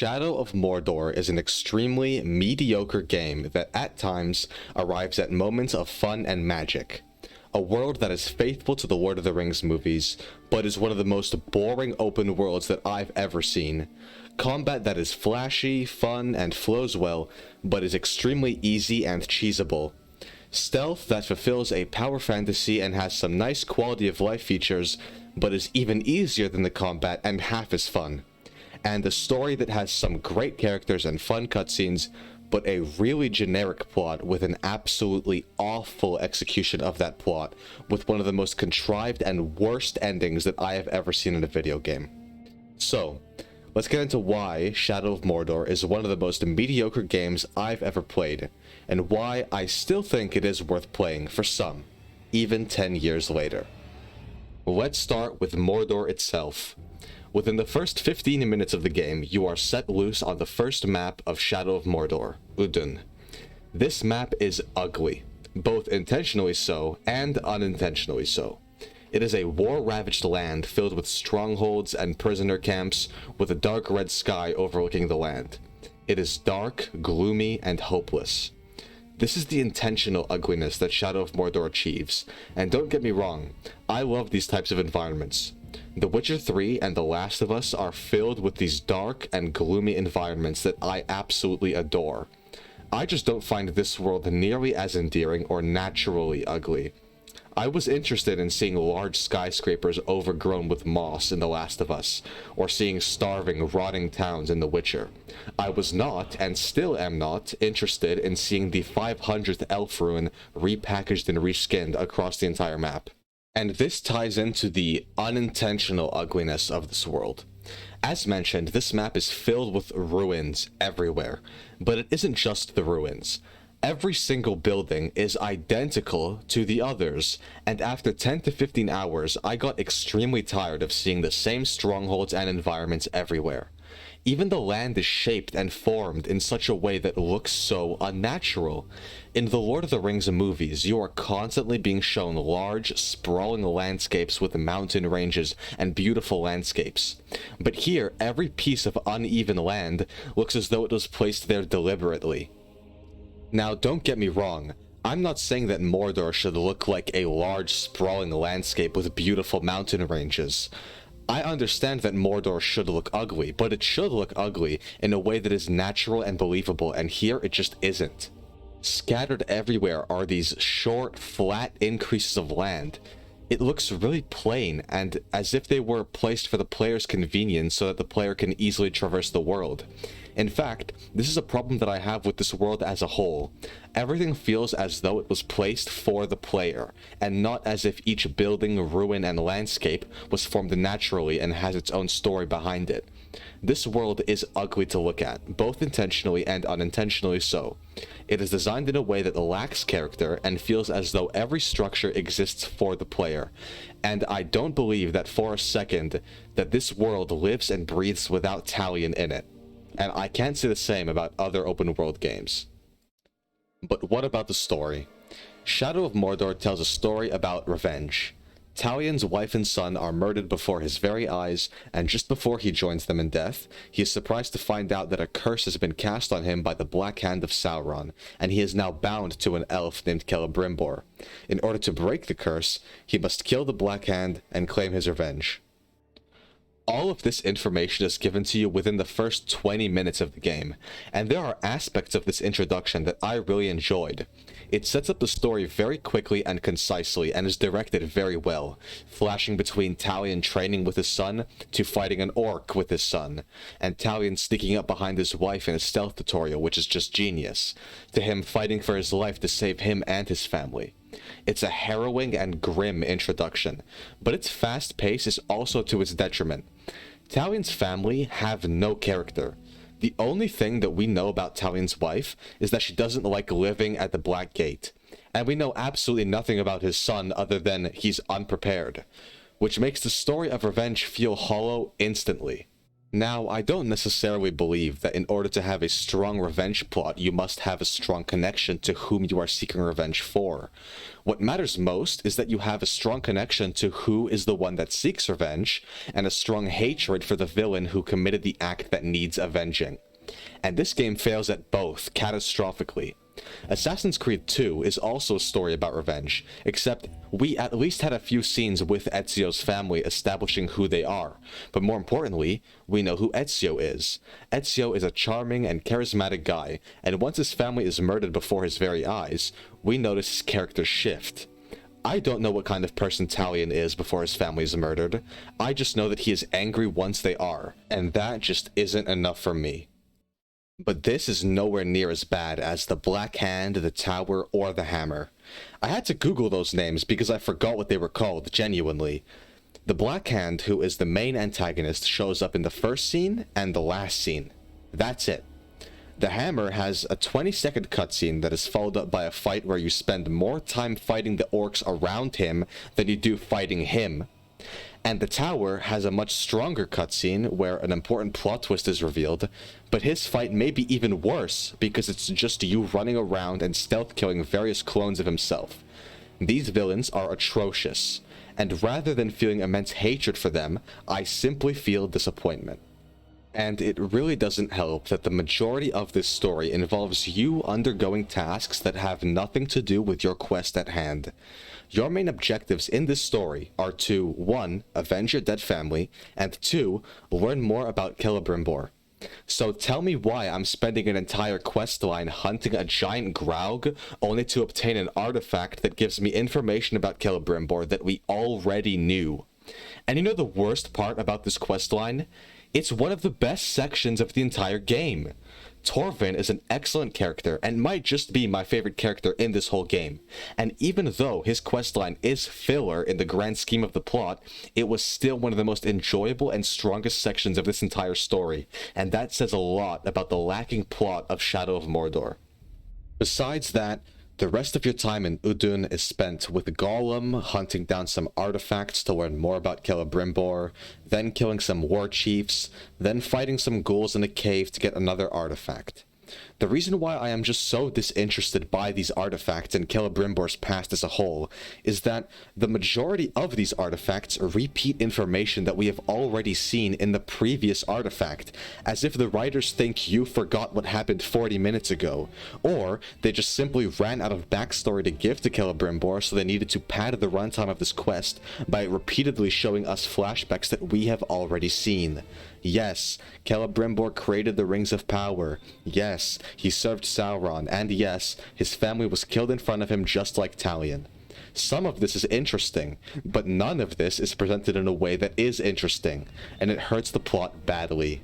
Shadow of Mordor is an extremely mediocre game that at times arrives at moments of fun and magic. A world that is faithful to the Lord of the Rings movies, but is one of the most boring open worlds that I've ever seen. Combat that is flashy, fun, and flows well, but is extremely easy and cheesable. Stealth that fulfills a power fantasy and has some nice quality of life features, but is even easier than the combat and half as fun. And a story that has some great characters and fun cutscenes, but a really generic plot with an absolutely awful execution of that plot, with one of the most contrived and worst endings that I have ever seen in a video game. So, let's get into why Shadow of Mordor is one of the most mediocre games I've ever played, and why I still think it is worth playing for some, even 10 years later. Let's start with Mordor itself. Within the first 15 minutes of the game, you are set loose on the first map of Shadow of Mordor, Udun. This map is ugly, both intentionally so and unintentionally so. It is a war-ravaged land filled with strongholds and prisoner camps, with a dark red sky overlooking the land. It is dark, gloomy, and hopeless. This is the intentional ugliness that Shadow of Mordor achieves, and don't get me wrong, I love these types of environments. The Witcher 3 and The Last of Us are filled with these dark and gloomy environments that I absolutely adore. I just don't find this world nearly as endearing or naturally ugly. I was interested in seeing large skyscrapers overgrown with moss in The Last of Us, or seeing starving, rotting towns in The Witcher. I was not, and still am not, interested in seeing the 500th elf ruin repackaged and reskinned across the entire map. And this ties into the unintentional ugliness of this world. As mentioned, this map is filled with ruins everywhere, but it isn't just the ruins. Every single building is identical to the others, and after 10 to 15 hours, I got extremely tired of seeing the same strongholds and environments everywhere. Even the land is shaped and formed in such a way that looks so unnatural. In the Lord of the Rings movies, you are constantly being shown large, sprawling landscapes with mountain ranges and beautiful landscapes. But here, every piece of uneven land looks as though it was placed there deliberately. Now, don't get me wrong, I'm not saying that Mordor should look like a large, sprawling landscape with beautiful mountain ranges. I understand that Mordor should look ugly, but it should look ugly in a way that is natural and believable, and here it just isn't. Scattered everywhere are these short, flat increases of land. It looks really plain, and as if they were placed for the player's convenience so that the player can easily traverse the world. In fact, this is a problem that I have with this world as a whole. Everything feels as though it was placed for the player, and not as if each building, ruin, and landscape was formed naturally and has its own story behind it. This world is ugly to look at, both intentionally and unintentionally so. It is designed in a way that lacks character and feels as though every structure exists for the player. And I don't believe that for a second that this world lives and breathes without Talion in it. And I can't say the same about other open world games. But what about the story? Shadow of Mordor tells a story about revenge. Talion's wife and son are murdered before his very eyes, and just before he joins them in death, he is surprised to find out that a curse has been cast on him by the Black Hand of Sauron, and he is now bound to an elf named Celebrimbor. In order to break the curse, he must kill the Black Hand and claim his revenge. All of this information is given to you within the first 20 minutes of the game, and there are aspects of this introduction that I really enjoyed. It sets up the story very quickly and concisely and is directed very well, flashing between Talion training with his son to fighting an orc with his son, and Talion sneaking up behind his wife in a stealth tutorial, which is just genius, to him fighting for his life to save him and his family. It's a harrowing and grim introduction, but its fast pace is also to its detriment. Talion's family have no character. The only thing that we know about Talion's wife is that she doesn't like living at the Black Gate, and we know absolutely nothing about his son other than he's unprepared, which makes the story of revenge feel hollow instantly. Now, I don't necessarily believe that in order to have a strong revenge plot, you must have a strong connection to whom you are seeking revenge for. What matters most is that you have a strong connection to who is the one that seeks revenge, and a strong hatred for the villain who committed the act that needs avenging. And this game fails at both, catastrophically. Assassin's Creed 2 is also a story about revenge, except we at least had a few scenes with Ezio's family establishing who they are, but more importantly, we know who Ezio is. Ezio is a charming and charismatic guy, and once his family is murdered before his very eyes, we notice his character shift. I don't know what kind of person Talion is before his family is murdered, I just know that he is angry once they are, and that just isn't enough for me. But this is nowhere near as bad as the Black Hand, the Tower, or the Hammer. I had to Google those names because I forgot what they were called, genuinely. The Black Hand, who is the main antagonist, shows up in the first scene and the last scene. That's it. The Hammer has a 20-second cutscene that is followed up by a fight where you spend more time fighting the orcs around him than you do fighting him. And the Tower has a much stronger cutscene where an important plot twist is revealed, but his fight may be even worse because it's just you running around and stealth killing various clones of himself. These villains are atrocious, and rather than feeling immense hatred for them, I simply feel disappointment. And it really doesn't help that the majority of this story involves you undergoing tasks that have nothing to do with your quest at hand. Your main objectives in this story are to 1. Avenge your dead family, and 2. Learn more about Celebrimbor. So tell me why I'm spending an entire quest line hunting a giant Graug only to obtain an artifact that gives me information about Celebrimbor that we already knew. And you know the worst part about this quest line? It's one of the best sections of the entire game. Torvin is an excellent character and might just be my favorite character in this whole game. And even though his questline is filler in the grand scheme of the plot, it was still one of the most enjoyable and strongest sections of this entire story, and that says a lot about the lacking plot of Shadow of Mordor. Besides that, the rest of your time in Udun is spent with Gollum, hunting down some artifacts to learn more about Celebrimbor, then killing some war chiefs, then fighting some ghouls in a cave to get another artifact. The reason why I am just so disinterested by these artifacts and Celebrimbor's past as a whole is that the majority of these artifacts repeat information that we have already seen in the previous artifact, as if the writers think you forgot what happened 40 minutes ago, or they just simply ran out of backstory to give to Celebrimbor, so they needed to pad the runtime of this quest by repeatedly showing us flashbacks that we have already seen. Yes, Celebrimbor created the Rings of Power. Yes, he served Sauron, and yes, his family was killed in front of him just like Talion. Some of this is interesting, but none of this is presented in a way that is interesting, and it hurts the plot badly.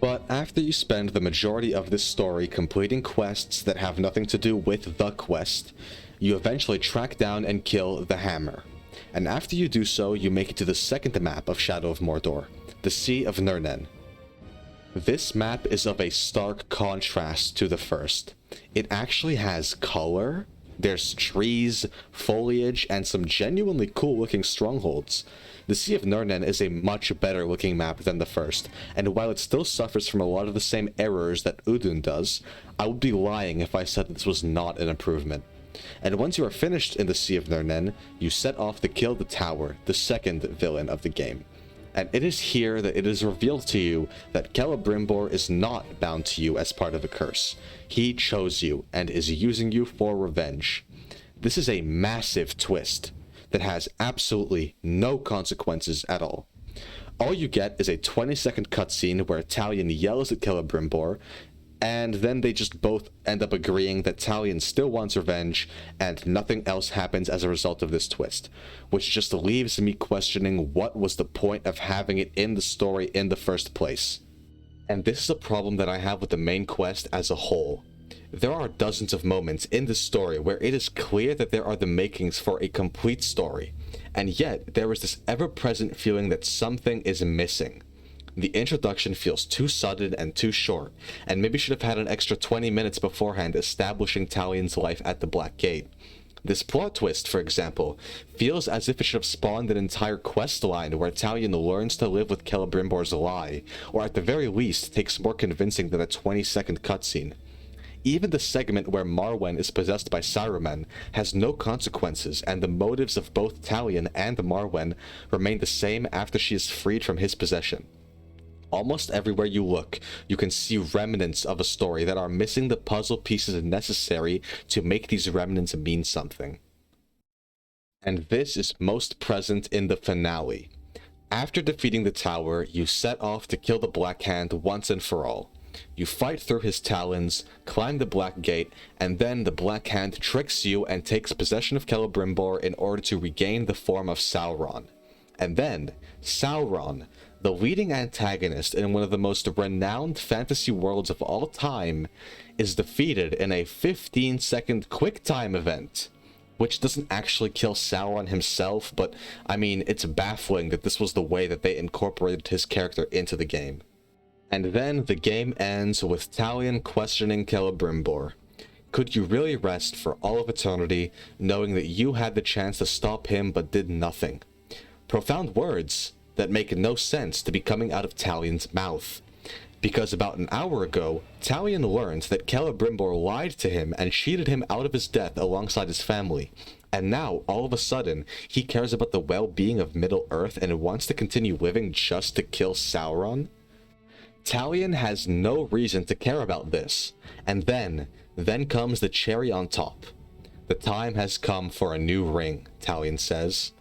But after you spend the majority of this story completing quests that have nothing to do with the quest, you eventually track down and kill the Hammer. And after you do so, you make it to the second map of Shadow of Mordor, the Sea of Nurnen. This map is of a stark contrast to the first. It actually has color, there's trees, foliage, and some genuinely cool looking strongholds. The Sea of Nurnen is a much better looking map than the first, and while it still suffers from a lot of the same errors that Udun does, I would be lying if I said this was not an improvement. And once you are finished in the Sea of Nurnen, you set off to kill the Tower, the second villain of the game. And it is here that it is revealed to you that Celebrimbor is not bound to you as part of a curse. He chose you and is using you for revenge. This is a massive twist that has absolutely no consequences at all. All you get is a 20-second cutscene where Talion yells at Celebrimbor, and then they just both end up agreeing that Talion still wants revenge, and nothing else happens as a result of this twist, which just leaves me questioning what was the point of having it in the story in the first place. And this is a problem that I have with the main quest as a whole. There are dozens of moments in this story where it is clear that there are the makings for a complete story, and yet there is this ever-present feeling that something is missing. The introduction feels too sudden and too short, and maybe should have had an extra 20 minutes beforehand establishing Talion's life at the Black Gate. This plot twist, for example, feels as if it should have spawned an entire quest line where Talion learns to live with Celebrimbor's lie, or at the very least takes more convincing than a 20-second cutscene. Even the segment where Marwen is possessed by Saruman has no consequences, and the motives of both Talion and Marwen remain the same after she is freed from his possession. Almost everywhere you look, you can see remnants of a story that are missing the puzzle pieces necessary to make these remnants mean something. And this is most present in the finale. After defeating the tower, you set off to kill the Black Hand once and for all. You fight through his talons, climb the Black Gate, and then the Black Hand tricks you and takes possession of Celebrimbor in order to regain the form of Sauron. And then, Sauron, the leading antagonist in one of the most renowned fantasy worlds of all time, is defeated in a 15-second QuickTime event, which doesn't actually kill Sauron himself, but I mean, it's baffling that this was the way that they incorporated his character into the game. And then the game ends with Talion questioning Celebrimbor. Could you really rest for all of eternity, knowing that you had the chance to stop him but did nothing? Profound words that make no sense to be coming out of Talion's mouth. Because about an hour ago, Talion learned that Celebrimbor lied to him and cheated him out of his death alongside his family. And now, all of a sudden, he cares about the well-being of Middle-earth and wants to continue living just to kill Sauron? Talion has no reason to care about this. And then comes the cherry on top. The time has come for a new ring, Talion says.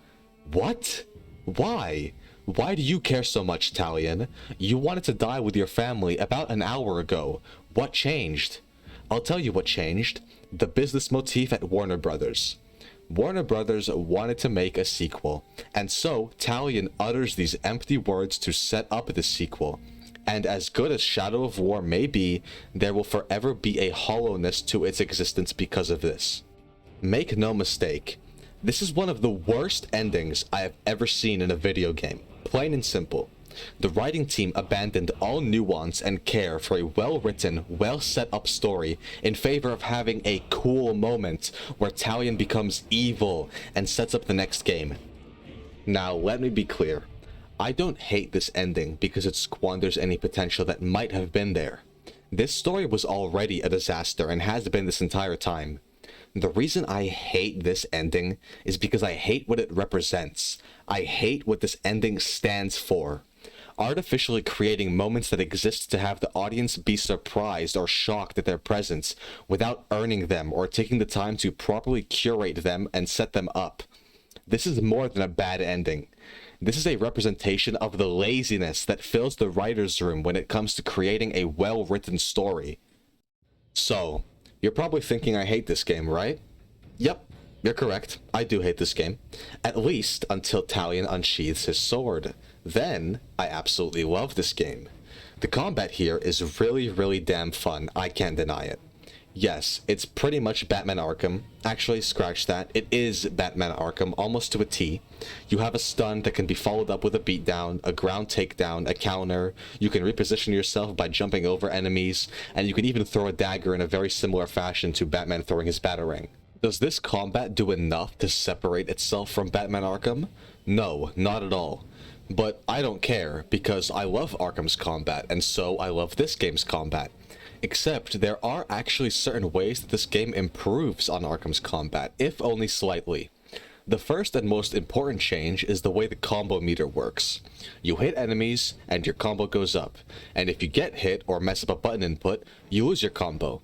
What? Why? Why do you care so much, Talion? You wanted to die with your family about an hour ago. What changed? I'll tell you what changed. The business motif at Warner Brothers. Warner Brothers wanted to make a sequel, and so Talion utters these empty words to set up the sequel. And as good as Shadow of War may be, there will forever be a hollowness to its existence because of this. Make no mistake, this is one of the worst endings I have ever seen in a video game. Plain and simple. The writing team abandoned all nuance and care for a well-written, well-set-up story in favor of having a cool moment where Talion becomes evil and sets up the next game. Now, let me be clear. I don't hate this ending because it squanders any potential that might have been there. This story was already a disaster and has been this entire time. The reason I hate this ending is because I hate what it represents. I hate what this ending stands for. Artificially creating moments that exist to have the audience be surprised or shocked at their presence without earning them or taking the time to properly curate them and set them up. This is more than a bad ending. This is a representation of the laziness that fills the writer's room when it comes to creating a well-written story. So, you're probably thinking I hate this game, right? Yep, you're correct. I do hate this game. At least until Talion unsheathes his sword. Then, I absolutely love this game. The combat here is really, really damn fun. I can't deny it. Yes, it's pretty much Batman Arkham. Actually, scratch that. It is Batman Arkham, almost to a T. You have a stun that can be followed up with a beatdown, a ground takedown, a counter. You can reposition yourself by jumping over enemies, and you can even throw a dagger in a very similar fashion to Batman throwing his Batarang. Does this combat do enough to separate itself from Batman Arkham? No, not at all. But I don't care, because I love Arkham's combat, and so I love this game's combat. Except there are actually certain ways that this game improves on Arkham's combat, if only slightly. The first and most important change is the way the combo meter works. You hit enemies, and your combo goes up, and if you get hit or mess up a button input, you lose your combo.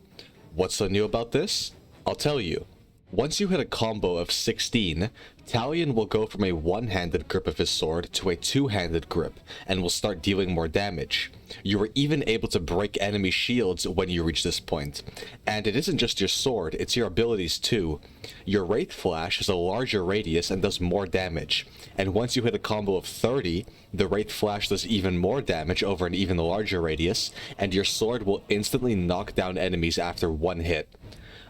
What's so new about this? I'll tell you. Once you hit a combo of 16, Talion will go from a one-handed grip of his sword to a two-handed grip, and will start dealing more damage. You are even able to break enemy shields when you reach this point. And it isn't just your sword, it's your abilities too. Your Wraith Flash has a larger radius and does more damage. And once you hit a combo of 30, the Wraith Flash does even more damage over an even larger radius, and your sword will instantly knock down enemies after one hit.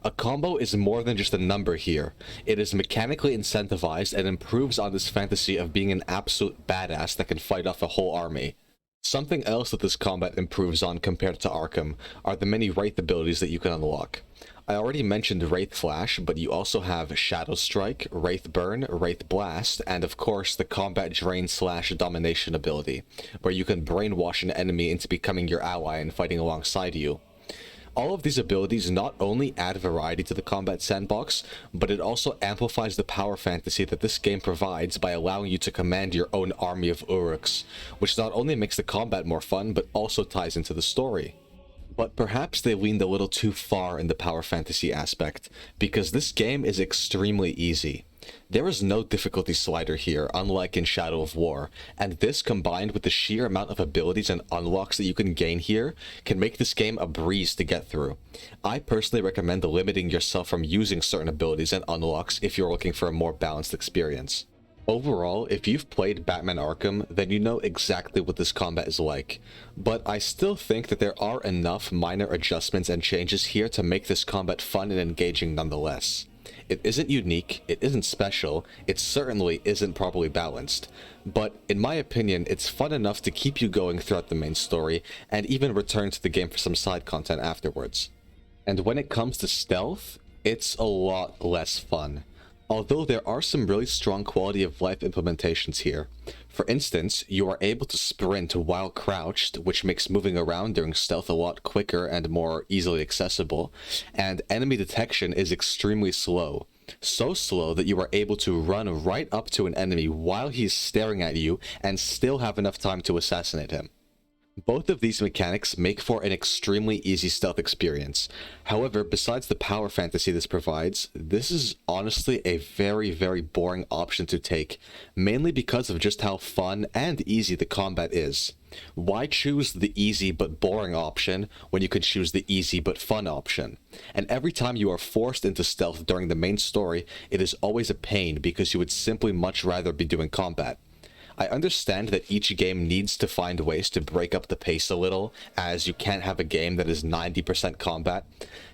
A combo is more than just a number here. It is mechanically incentivized and improves on this fantasy of being an absolute badass that can fight off a whole army. Something else that this combat improves on compared to Arkham are the many Wraith abilities that you can unlock. I already mentioned Wraith Flash, but you also have Shadow Strike, Wraith Burn, Wraith Blast, and of course the Combat Drain / Domination ability, where you can brainwash an enemy into becoming your ally and fighting alongside you. All of these abilities not only add variety to the combat sandbox, but it also amplifies the power fantasy that this game provides by allowing you to command your own army of Uruks, which not only makes the combat more fun, but also ties into the story. But perhaps they leaned a little too far in the power fantasy aspect, because this game is extremely easy. There is no difficulty slider here, unlike in Shadow of War, and this combined with the sheer amount of abilities and unlocks that you can gain here can make this game a breeze to get through. I personally recommend limiting yourself from using certain abilities and unlocks if you're looking for a more balanced experience. Overall, if you've played Batman Arkham, then you know exactly what this combat is like, but I still think that there are enough minor adjustments and changes here to make this combat fun and engaging nonetheless. It isn't unique, it isn't special, it certainly isn't properly balanced, but in my opinion, it's fun enough to keep you going throughout the main story, and even return to the game for some side content afterwards. And when it comes to stealth, it's a lot less fun. Although there are some really strong quality of life implementations here. For instance, you are able to sprint while crouched, which makes moving around during stealth a lot quicker and more easily accessible, and enemy detection is extremely slow. So slow that you are able to run right up to an enemy while he's staring at you and still have enough time to assassinate him. Both of these mechanics make for an extremely easy stealth experience. However, besides the power fantasy this provides, this is honestly a very boring option to take, mainly because of just how fun and easy the combat is. Why choose the easy but boring option when you could choose the easy but fun option? And every time you are forced into stealth during the main story, it is always a pain because you would simply much rather be doing combat. I understand that each game needs to find ways to break up the pace a little, as you can't have a game that is 90% combat.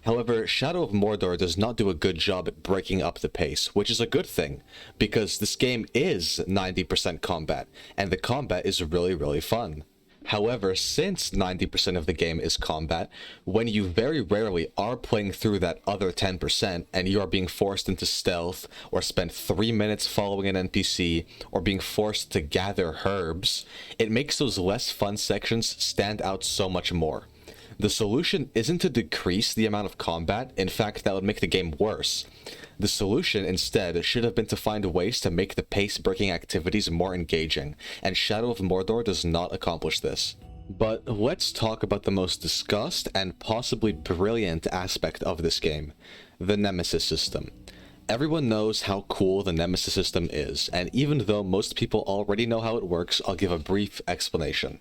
However, Shadow of Mordor does not do a good job at breaking up the pace, which is a good thing, because this game is 90% combat, and the combat is really fun. However, since 90% of the game is combat, when you very rarely are playing through that other 10% and you are being forced into stealth, or spend 3 minutes following an NPC, or being forced to gather herbs, it makes those less fun sections stand out so much more. The solution isn't to decrease the amount of combat, in fact that would make the game worse. The solution instead should have been to find ways to make the pace-breaking activities more engaging, and Shadow of Mordor does not accomplish this. But let's talk about the most discussed and possibly brilliant aspect of this game, the nemesis system. Everyone knows how cool the nemesis system is, and even though most people already know how it works, I'll give a brief explanation.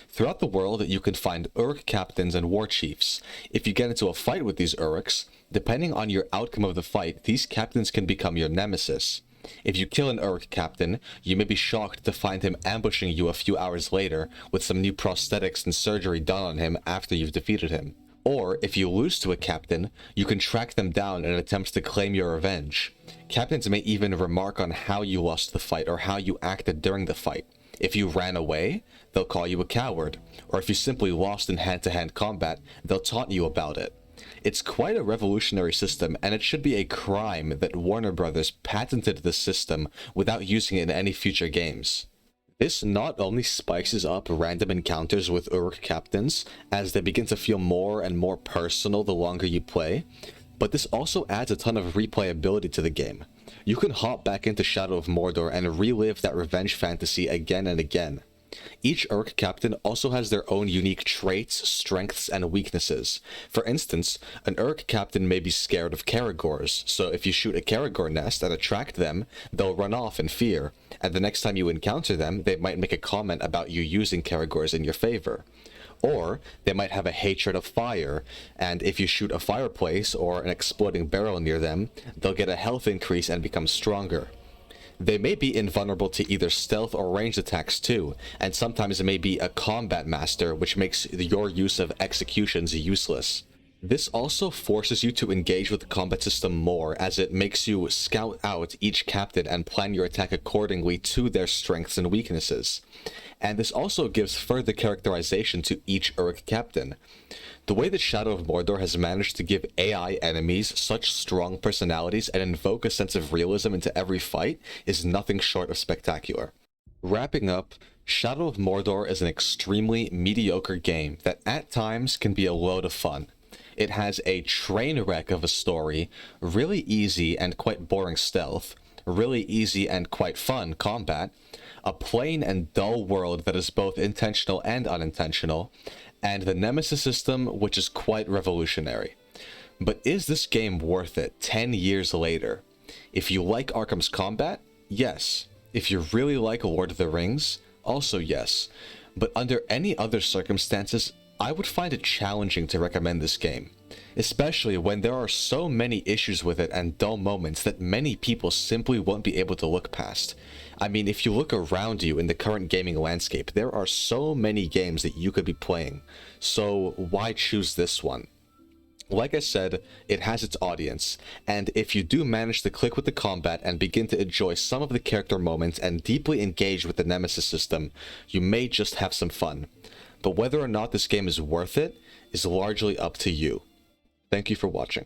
Throughout the world, you can find Uruk captains and war chiefs. If you get into a fight with these Uruks, depending on your outcome of the fight, these captains can become your nemesis. If you kill an Uruk captain, you may be shocked to find him ambushing you a few hours later with some new prosthetics and surgery done on him after you've defeated him. Or, if you lose to a captain, you can track them down in attempts to claim your revenge. Captains may even remark on how you lost the fight or how you acted during the fight. If you ran away, they'll call you a coward, or if you simply lost in hand-to-hand combat, they'll taunt you about it. It's quite a revolutionary system, and it should be a crime that Warner Brothers patented this system without using it in any future games. This not only spices up random encounters with Uruk captains, as they begin to feel more and more personal the longer you play, but this also adds a ton of replayability to the game. You can hop back into Shadow of Mordor and relive that revenge fantasy again and again. Each Uruk captain also has their own unique traits, strengths, and weaknesses. For instance, an Uruk captain may be scared of Caragors, so if you shoot a Caragor nest and attract them, they'll run off in fear, and the next time you encounter them, they might make a comment about you using Caragors in your favor. Or, they might have a hatred of fire, and if you shoot a fireplace or an exploding barrel near them, they'll get a health increase and become stronger. They may be invulnerable to either stealth or ranged attacks too, and sometimes it may be a combat master, which makes your use of executions useless. This also forces you to engage with the combat system more, as it makes you scout out each captain and plan your attack accordingly to their strengths and weaknesses. And this also gives further characterization to each Uruk captain. The way that Shadow of Mordor has managed to give AI enemies such strong personalities and invoke a sense of realism into every fight is nothing short of spectacular. Wrapping up, Shadow of Mordor is an extremely mediocre game that at times can be a load of fun. It has a train wreck of a story, really easy and quite boring stealth, really easy and quite fun combat, a plain and dull world that is both intentional and unintentional, and the nemesis system, which is quite revolutionary. But is this game worth it 10 years later? If you like Arkham's combat, yes. If you really like Lord of the Rings, also yes. But under any other circumstances, I would find it challenging to recommend this game, especially when there are so many issues with it and dull moments that many people simply won't be able to look past. I mean, if you look around you in the current gaming landscape, there are so many games that you could be playing, so why choose this one? Like I said, it has its audience, and if you do manage to click with the combat and begin to enjoy some of the character moments and deeply engage with the nemesis system, you may just have some fun. But whether or not this game is worth it is largely up to you. Thank you for watching.